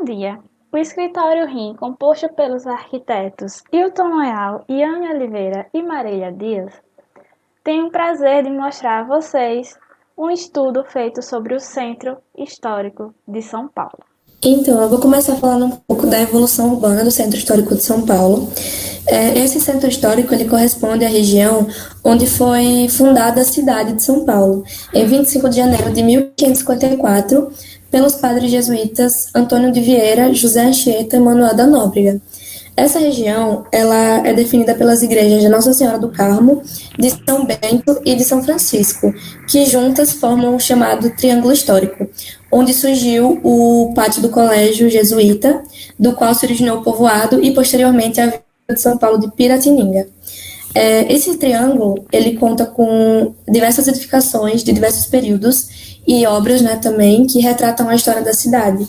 dia. O Escritório RIM, composto pelos arquitetos Hilton Leal, Iane Oliveira e Marília Dias, tem o prazer de mostrar a vocês um estudo feito sobre o Centro Histórico de São Paulo. Então, eu vou começar falando um pouco da evolução urbana do Centro Histórico de São Paulo. Esse centro histórico ele corresponde à região onde foi fundada a cidade de São Paulo, em 25 de janeiro de 1554, pelos padres jesuítas Antônio de Vieira, José Anchieta e Manuel da Nóbrega. Essa região ela é definida pelas igrejas de Nossa Senhora do Carmo, de São Bento e de São Francisco, que juntas formam o chamado Triângulo Histórico, onde surgiu o pátio do Colégio Jesuíta, do qual se originou o povoado e posteriormente a Vila de São Paulo de Piratininga. Esse triângulo ele conta com diversas edificações de diversos períodos e obras, também, que retratam a história da cidade.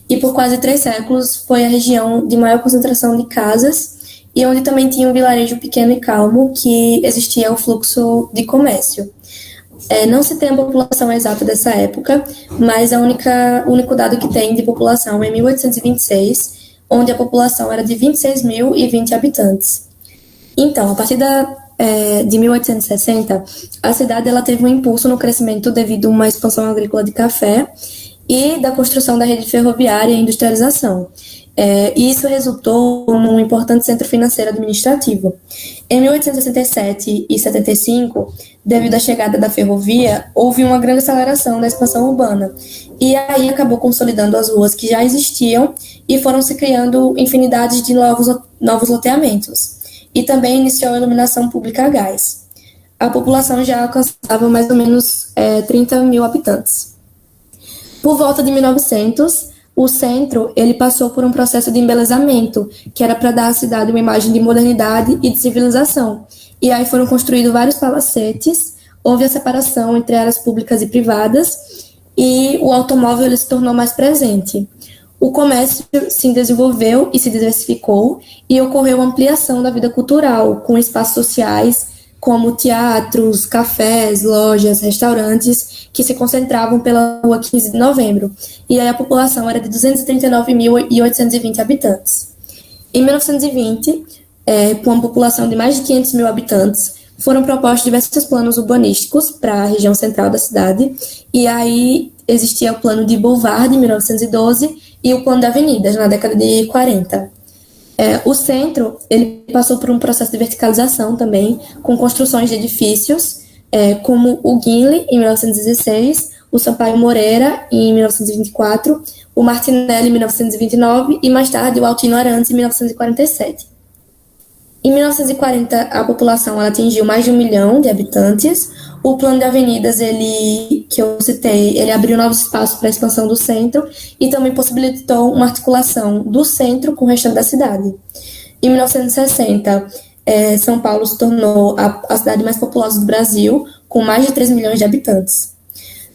E por quase 3 séculos foi a região de maior concentração de casas e onde também tinha um vilarejo pequeno e calmo que existia o fluxo de comércio. Não se tem a população exata dessa época, mas o único dado que tem de população é em 1826, onde a população era de 26.020 habitantes. Então, a partir de 1860, a cidade ela teve um impulso no crescimento devido a uma expansão agrícola de café e da construção da rede ferroviária e industrialização. E isso resultou num importante centro financeiro administrativo. Em 1867 e 75, devido à chegada da ferrovia, houve uma grande aceleração da expansão urbana, e aí acabou consolidando as ruas que já existiam e foram se criando infinidade de novos loteamentos. E também iniciou a iluminação pública a gás. A população já alcançava mais ou menos 30 mil habitantes. Por volta de 1900, o centro ele passou por um processo de embelezamento, que era para dar à cidade uma imagem de modernidade e de civilização. E aí foram construídos vários palacetes, houve a separação entre áreas públicas e privadas, e o automóvel ele se tornou mais presente. O comércio se desenvolveu e se diversificou e ocorreu ampliação da vida cultural, com espaços sociais como teatros, cafés, lojas, restaurantes, que se concentravam pela rua 15 de novembro. E aí a população era de 239.820 habitantes. Em 1920, com uma população de mais de 500 mil habitantes, foram propostos diversos planos urbanísticos para a região central da cidade, e aí existia o plano de Boulevard, em 1912, e o plano de avenidas, na década de 40. O centro ele passou por um processo de verticalização também, com construções de edifícios, como o Guinle, em 1916, o Sampaio Moreira, em 1924, o Martinelli, em 1929, e mais tarde o Alquino Arantes, em 1947. Em 1940, a população ela atingiu mais de 1 milhão de habitantes. O plano de avenidas, que eu citei, ele abriu novos espaços para a expansão do centro e também possibilitou uma articulação do centro com o restante da cidade. Em 1960, São Paulo se tornou a cidade mais populosa do Brasil, com mais de 3 milhões de habitantes.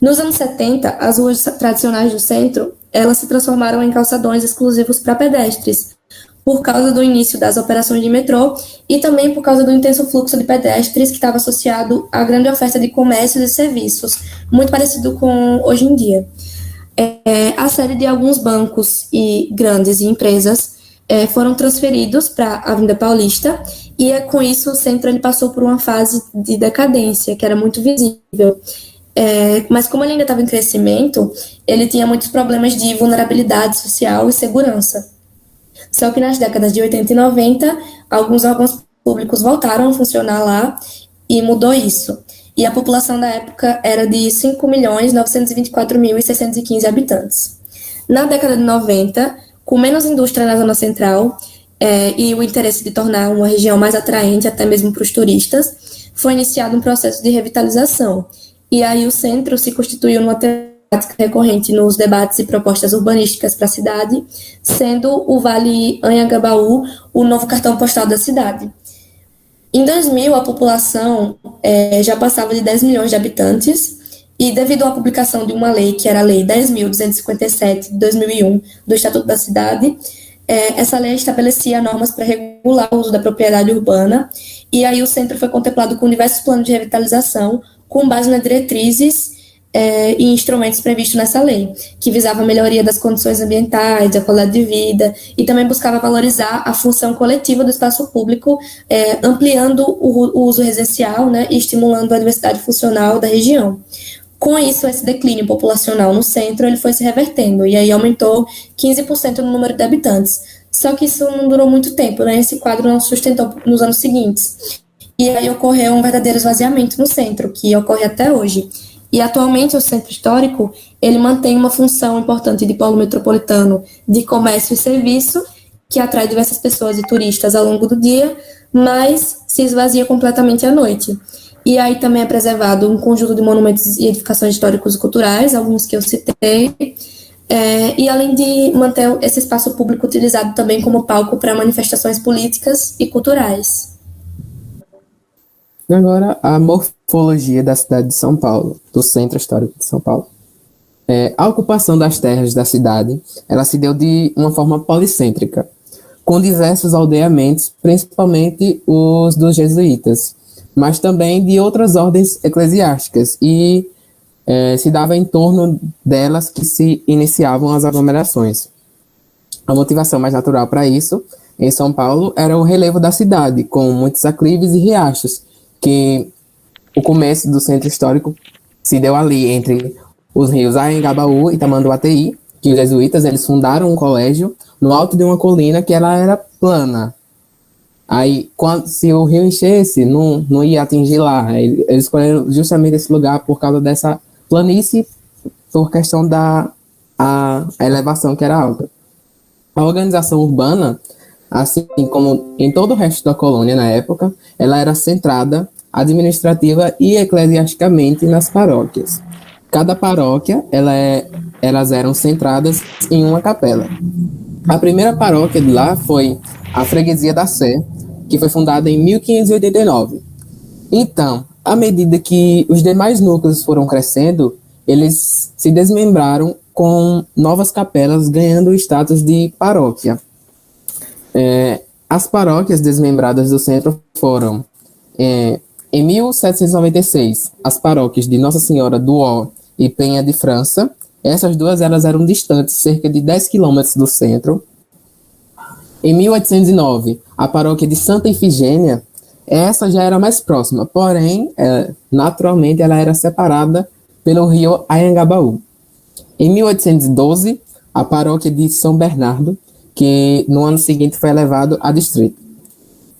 Nos anos 70, as ruas tradicionais do centro elas se transformaram em calçadões exclusivos para pedestres, por causa do início das operações de metrô e também por causa do intenso fluxo de pedestres que estava associado à grande oferta de comércios e serviços, muito parecido com hoje em dia. A série de alguns bancos grandes e empresas foram transferidos para a Avenida Paulista e com isso o centro ele passou por uma fase de decadência que era muito visível. Mas como ele ainda estava em crescimento, ele tinha muitos problemas de vulnerabilidade social e segurança. Só que nas décadas de 80 e 90, alguns órgãos públicos voltaram a funcionar lá e mudou isso. E a população da época era de 5.924.615 habitantes. Na década de 90, com menos indústria na zona central e o interesse de tornar uma região mais atraente até mesmo para os turistas, foi iniciado um processo de revitalização. E aí o centro se constituiu numa temática recorrente nos debates e propostas urbanísticas para a cidade, sendo o Vale Anhangabaú o novo cartão postal da cidade. Em 2000, a população já passava de 10 milhões de habitantes e devido à publicação de uma lei, que era a Lei 10.257 de 2001, do Estatuto da Cidade, essa lei estabelecia normas para regular o uso da propriedade urbana e aí o centro foi contemplado com diversos planos de revitalização com base nas diretrizes e instrumentos previstos nessa lei, que visava a melhoria das condições ambientais, da qualidade de vida, e também buscava valorizar a função coletiva do espaço público, ampliando o uso residencial, né, e estimulando a diversidade funcional da região. Com isso, esse declínio populacional no centro ele foi se revertendo, e aí aumentou 15% no número de habitantes. Só que isso não durou muito tempo, né? Esse quadro não se sustentou nos anos seguintes. E aí ocorreu um verdadeiro esvaziamento no centro, que ocorre até hoje. E atualmente o centro histórico, ele mantém uma função importante de polo metropolitano de comércio e serviço, que atrai diversas pessoas e turistas ao longo do dia, mas se esvazia completamente à noite. E aí também é preservado um conjunto de monumentos e edificações históricos e culturais, alguns que eu citei, e além de manter esse espaço público utilizado também como palco para manifestações políticas e culturais. Agora, a morfologia da cidade de São Paulo, do centro histórico de São Paulo. A ocupação das terras da cidade, ela se deu de uma forma policêntrica, com diversos aldeamentos, principalmente os dos jesuítas, mas também de outras ordens eclesiásticas, e se dava em torno delas que se iniciavam as aglomerações. A motivação mais natural para isso, em São Paulo, era o relevo da cidade, com muitos aclives e riachos, que o começo do centro histórico se deu ali entre os rios Anhangabaú e Tamanduateí, que os jesuítas eles fundaram um colégio no alto de uma colina que ela era plana. Aí, se o rio enchesse, não ia atingir lá. Eles escolheram justamente esse lugar por causa dessa planície, por questão da a elevação que era alta. A organização urbana, assim como em todo o resto da colônia na época, ela era centrada administrativa e eclesiasticamente nas paróquias. Cada paróquia, elas eram centradas em uma capela. A primeira paróquia de lá foi a Freguesia da Sé, que foi fundada em 1589. Então, à medida que os demais núcleos foram crescendo, eles se desmembraram com novas capelas ganhando o status de paróquia. As paróquias desmembradas do centro foram, em 1796, as paróquias de Nossa Senhora do Ó e Penha de França. Essas duas elas eram distantes cerca de 10 quilômetros do centro. Em 1809, a paróquia de Santa Ifigênia, essa já era mais próxima, porém, naturalmente, ela era separada pelo rio Anhangabaú. Em 1812, a paróquia de São Bernardo, que no ano seguinte foi elevado a distrito.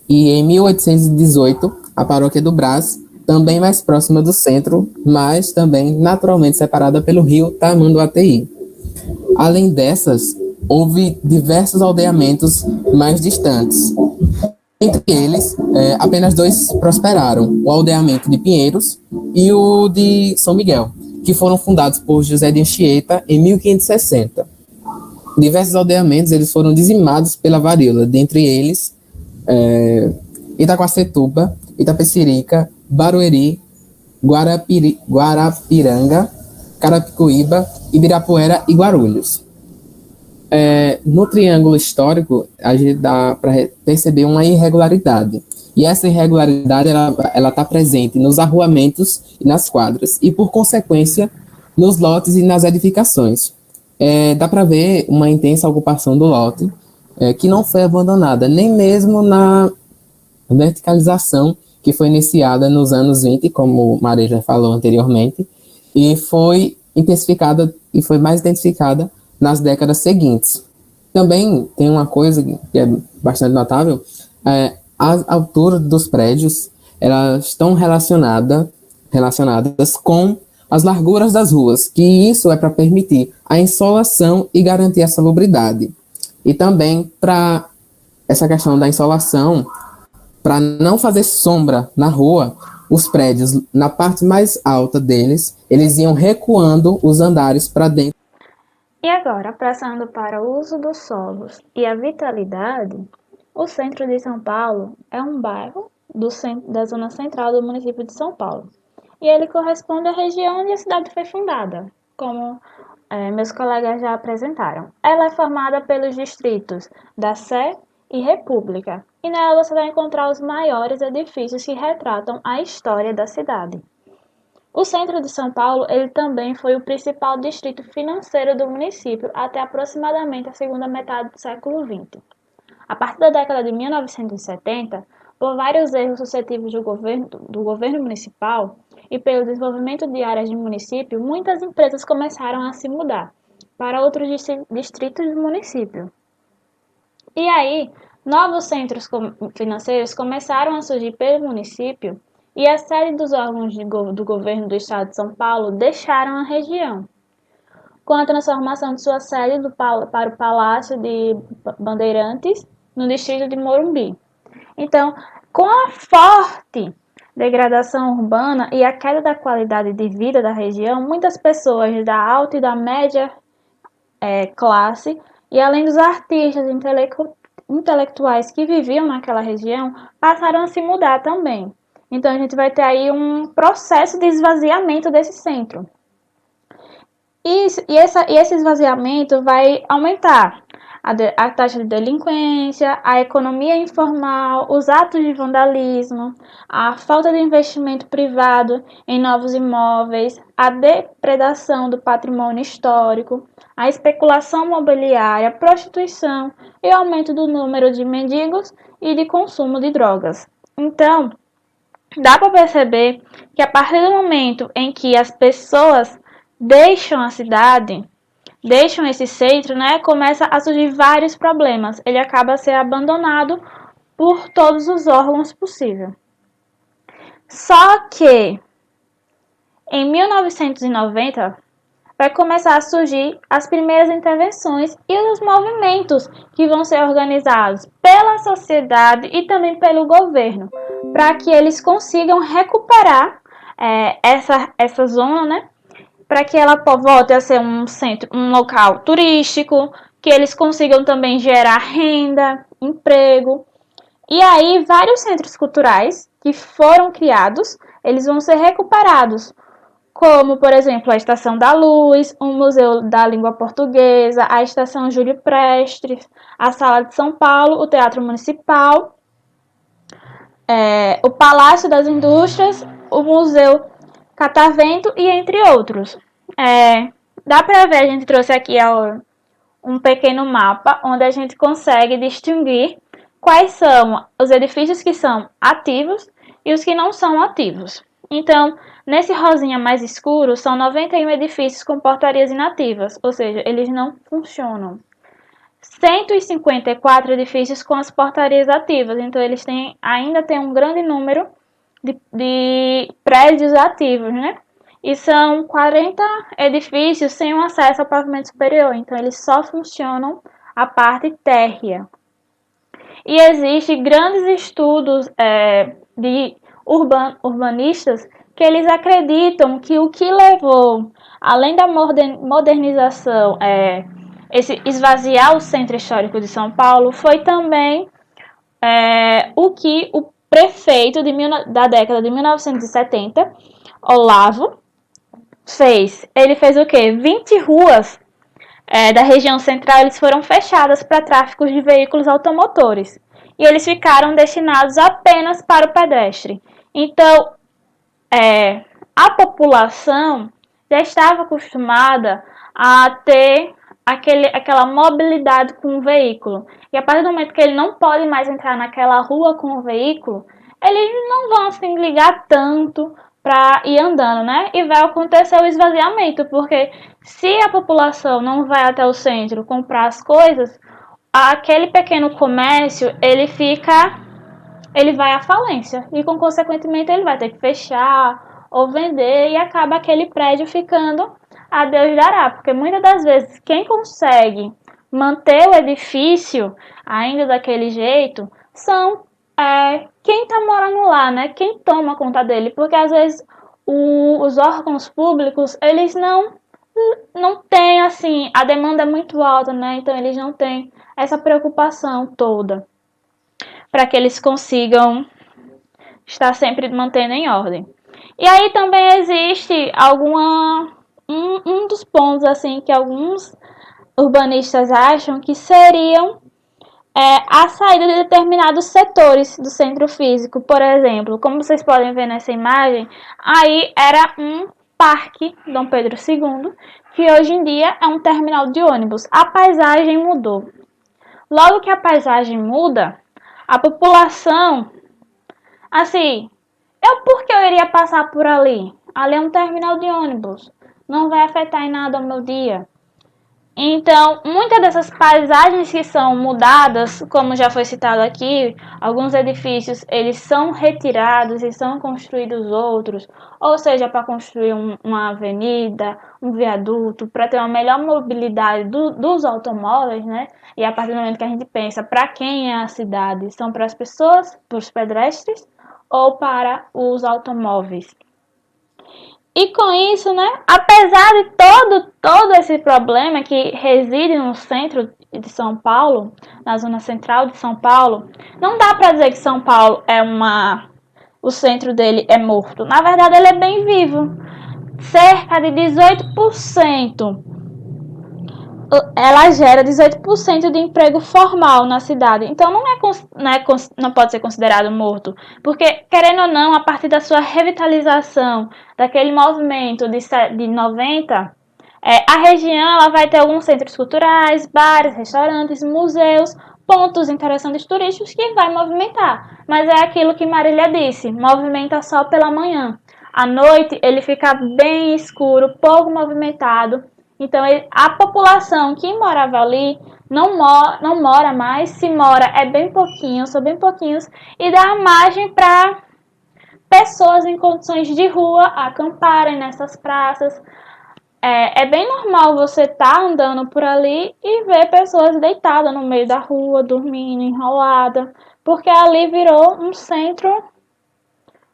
E em 1818, a paróquia do Brás, também mais próxima do centro, mas também naturalmente separada pelo rio Tamanduateí. Além dessas, houve diversos aldeamentos mais distantes. Entre eles, apenas dois prosperaram, o aldeamento de Pinheiros e o de São Miguel, que foram fundados por José de Anchieta em 1560. Diversos aldeamentos eles foram dizimados pela varíola, dentre eles Itaquacetuba, Itapecerica, Barueri, Guarapiranga, Carapicuíba, Ibirapuera e Guarulhos. No triângulo histórico, a gente dá para perceber uma irregularidade. E essa irregularidade ela está presente nos arruamentos e nas quadras, e por consequência, nos lotes e nas edificações. Dá para ver uma intensa ocupação do lote, que não foi abandonada, nem mesmo na verticalização que foi iniciada nos anos 20, como Maria já falou anteriormente, e foi intensificada e foi mais intensificada nas décadas seguintes. Também tem uma coisa que é bastante notável, as alturas dos prédios elas estão relacionadas com as larguras das ruas, que isso é para permitir a insolação e garantir a salubridade. E também para essa questão da insolação, para não fazer sombra na rua, os prédios, na parte mais alta deles, eles iam recuando os andares para dentro. E agora, passando para o uso dos solos e a vitalidade, o centro de São Paulo é um bairro da zona central do município de São Paulo. E ele corresponde à região onde a cidade foi fundada, como meus colegas já apresentaram. Ela é formada pelos distritos da Sé e República, e nela você vai encontrar os maiores edifícios que retratam a história da cidade. O centro de São Paulo, ele também foi o principal distrito financeiro do município até aproximadamente a segunda metade do século XX. A partir da década de 1970, por vários erros sucessivos do governo municipal e pelo desenvolvimento de áreas de município, muitas empresas começaram a se mudar para outros distritos do município. E aí, novos centros financeiros começaram a surgir pelo município e a sede dos órgãos do governo do estado de São Paulo deixaram a região, com a transformação de sua sede para o Palácio de Bandeirantes, no distrito de Morumbi. Então, com a forte degradação urbana e a queda da qualidade de vida da região, muitas pessoas da alta e da média classe, e além dos artistas intelectuais que viviam naquela região, passaram a se mudar também. Então, a gente vai ter aí um processo de esvaziamento desse centro. E esse esvaziamento vai aumentar a taxa de delinquência, a economia informal, os atos de vandalismo, a falta de investimento privado em novos imóveis, a depredação do patrimônio histórico, a especulação imobiliária, a prostituição e o aumento do número de mendigos e de consumo de drogas. Então, dá para perceber que a partir do momento em que as pessoas deixam a cidade, deixam esse centro, né, começa a surgir vários problemas. Ele acaba a ser abandonado por todos os órgãos possíveis. Só que em 1990 vai começar a surgir as primeiras intervenções e os movimentos que vão ser organizados pela sociedade e também pelo governo, para que eles consigam recuperar essa zona, né? Para que ela volte a ser um centro, um local turístico, que eles consigam também gerar renda, emprego. E aí, vários centros culturais que foram criados, eles vão ser recuperados, como, por exemplo, a Estação da Luz, o Museu da Língua Portuguesa, a Estação Júlio Prestes, a Sala de São Paulo, o Teatro Municipal, o Palácio das Indústrias, o Museu Catavento e entre outros. Dá para ver, a gente trouxe aqui um pequeno mapa onde a gente consegue distinguir quais são os edifícios que são ativos e os que não são ativos. Então, nesse rosinha mais escuro, são 91 edifícios com portarias inativas, ou seja, eles não funcionam. 154 edifícios com as portarias ativas, então eles ainda têm um grande número de prédios ativos, né? E são 40 edifícios sem um acesso ao pavimento superior, então eles só funcionam a parte térrea. E existem grandes estudos de urbanistas que eles acreditam que o que levou, além da modernização, esse esvaziar o centro histórico de São Paulo, foi também o que o prefeito da década de 1970, Olavo, fez. Ele fez o quê? 20 ruas da região central eles foram fechadas para tráfego de veículos automotores. E eles ficaram destinados apenas para o pedestre. Então, a população já estava acostumada a ter aquela mobilidade com o veículo. E a partir do momento que ele não pode mais entrar naquela rua com o veículo, eles não vão se ligar tanto para ir andando, né? E vai acontecer o esvaziamento, porque se a população não vai até o centro comprar as coisas, aquele pequeno comércio, ele vai à falência e, consequentemente, ele vai ter que fechar ou vender e acaba aquele prédio ficando a Deus dará, porque muitas das vezes quem consegue manter o edifício ainda daquele jeito são quem está morando lá, né? Quem toma conta dele, porque às vezes os órgãos públicos, eles não têm, assim, a demanda é muito alta, né? Então eles não têm essa preocupação toda para que eles consigam estar sempre mantendo em ordem. E aí também existe um dos pontos assim que alguns urbanistas acham que seriam a saída de determinados setores do centro físico. Por exemplo, como vocês podem ver nessa imagem, aí era um parque Dom Pedro II, que hoje em dia é um terminal de ônibus. A paisagem mudou. Logo que a paisagem muda, a população, assim, por que eu iria passar por ali? Ali é um terminal de ônibus, não vai afetar em nada o meu dia. Então, muitas dessas paisagens que são mudadas, como já foi citado aqui, alguns edifícios eles são retirados e são construídos outros, ou seja, para construir uma avenida, um viaduto, para ter uma melhor mobilidade dos automóveis, né? E a partir do momento que a gente pensa para quem é a cidade, são para as pessoas, para os pedestres ou para os automóveis. E com isso, né, apesar de todo esse problema que reside no centro de São Paulo, na zona central de São Paulo, não dá para dizer que São Paulo o centro dele é morto. Na verdade, ele é bem vivo. Cerca de 18%. Ela gera 18% de emprego formal na cidade. Então não pode ser considerado morto. Porque, querendo ou não, a partir da sua revitalização, daquele movimento de 90, a região ela vai ter alguns centros culturais, bares, restaurantes, museus, pontos interessantes turísticos que vai movimentar. Mas é aquilo que Marília disse, movimenta só pela manhã. À noite ele fica bem escuro, pouco movimentado. Então, a população que morava ali não mora mais, se mora é bem pouquinho, são bem pouquinhos, e dá margem para pessoas em condições de rua acamparem nessas praças. É bem normal você estar andando por ali e ver pessoas deitadas no meio da rua, dormindo, enrolada, porque ali virou um centro,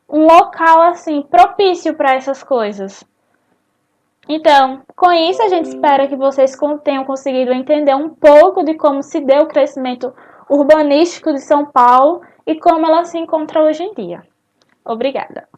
um local assim propício para essas coisas. Então, com isso, a gente espera que vocês tenham conseguido entender um pouco de como se deu o crescimento urbanístico de São Paulo e como ela se encontra hoje em dia. Obrigada.